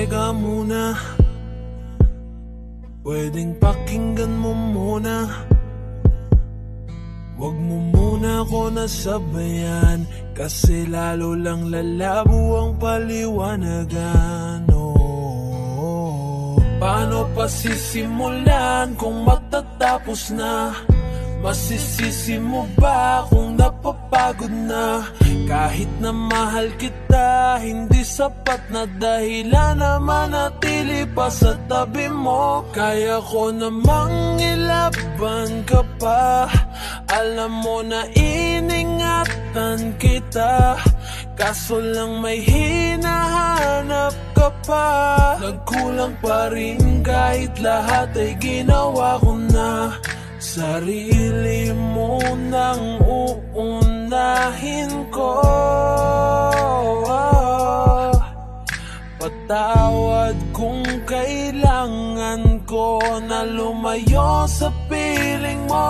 teka muna, pwedeng pakinggan mo muna. Wag mo muna ko nasabayan, kasi lalo lang lalabo ang paliwanagan. Paano pa sisimulan kung matatapos na? Masisisi mo ba kung napapagod na? Kahit na mahal kita, hindi sapat na dahilan na manatili pa sa tabi mo. Kaya ko namang ilaban ka pa, alam mo na iningatan kita, kaso lang may hinahanap ka pa. Nagkulang pa rin kahit lahat ay ginawa ko na. Sarili mo nang uunahin ko. Patawad kung kailangan ko na lumayo sa piling mo.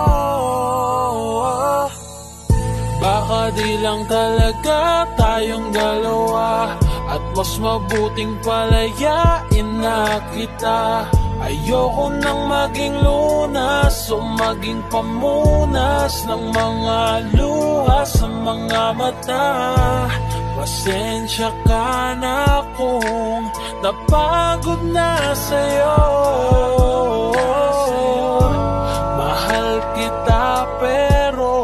Baka di lang talaga tayong dalawa, at mas mabuting palayain na kita. Ayoko nang maging lunas o maging pamunas ng mga luha sa mga mata. Pasensya ka na kung napagod na sa'yo. Mahal kita pero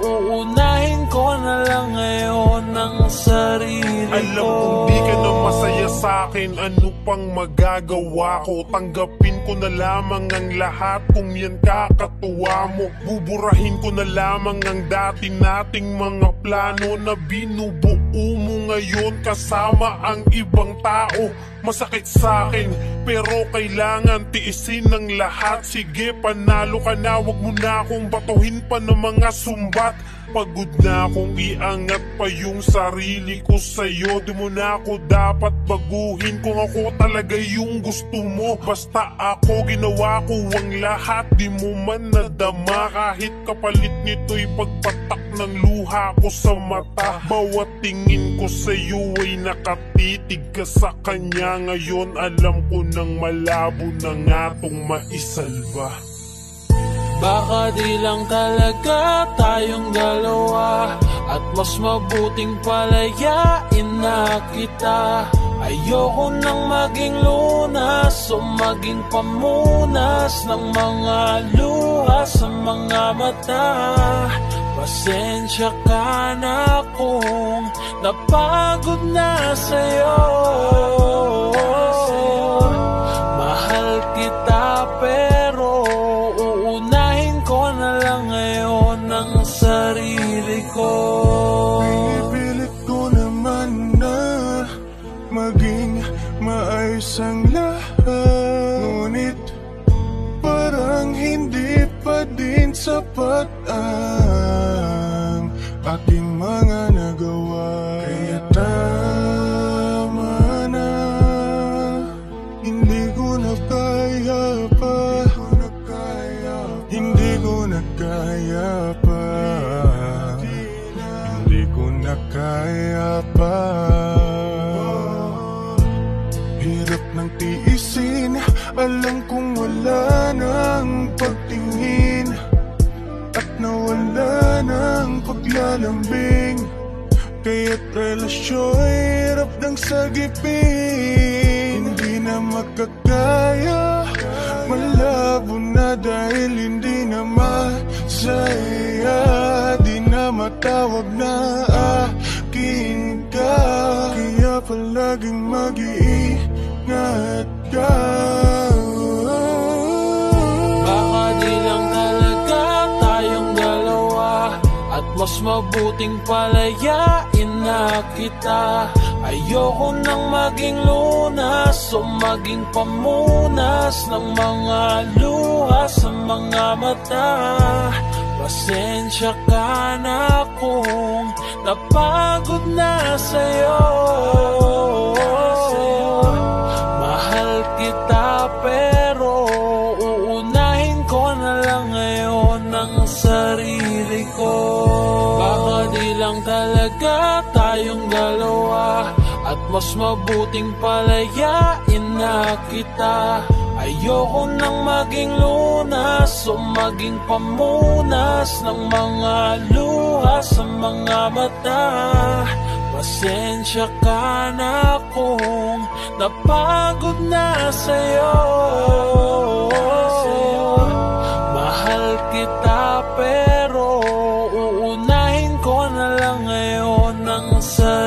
uunahin ko na lang ngayon ang sarili ko. Alam kong di ka na masaya sa'kin, ano pang magagawa ko? Tanggapin ko na lamang ang lahat kung yan kakatuwa mo. Buburahin ko na lamang ang dati nating mga plano na binubuo mo ngayon kasama ang ibang tao. Masakit sa'kin pero kailangan tiisin ng lahat. Sige, panalo ka na, wag mo na akong batuhin pa ng mga sumbat. Pagod na akong iangat pa yung sarili ko sa'yo. Di mo na ako dapat baguhin kung ako talaga yung gusto mo. Basta ako, ginawa ko ang lahat, di mo man nadama. Kahit kapalit nito'y pagpatak ng luha ko sa mata. Bawat tingin ko sa'yo ay nakatitig ka sa kanya. Ngayon alam ko nang malabo na nga tong maisalba. Baka di lang talaga tayong dalawa, at mas mabuting palayain na kita. Ayoko nang maging lunas o maging pamunas ng mga luha sa mga mata. Pasensya ka na kung napagod na sa'yo. Mahal kita pero uunahin ko na lang ngayon ang sarili ko. Pinipilit ko naman na maging maayos ang lahat, ngunit parang hindi pa din sapat ang aking mga nagawa. Kaya tama na, hindi ko na kaya pa, hindi ko na kaya pa, hindi ko na kaya pa. Hirap ng tiisin, alam kong wala nang pagtingin, at nawala ng paglalambing. Kaya't relasyo'y hirap ng sagipin. Hindi na makakaya, malabo na dahil hindi na masaya. Di na matawag na akin ka, kaya palaging mag-iingat ka. Baka di lang talaga tayong dalawa, at mas mabuting palayain na kita. Ayoko nang maging lunas o maging pamunas ng mga luha sa mga mata. Pasensya ka na kung napagod na sa'yo. Mahal kita pero uunahin ko na lang ngayon ang sarili ko. Baka di lang talaga tayong dalawa, at mas mabuting palayain na kita. Ayoko nang maging lunas o maging pamunas ng mga luha sa mga mata. Pasensya ka na kung napagod na sa'yo. Mahal kita pero uunahin ko na lang ngayon ang sarili.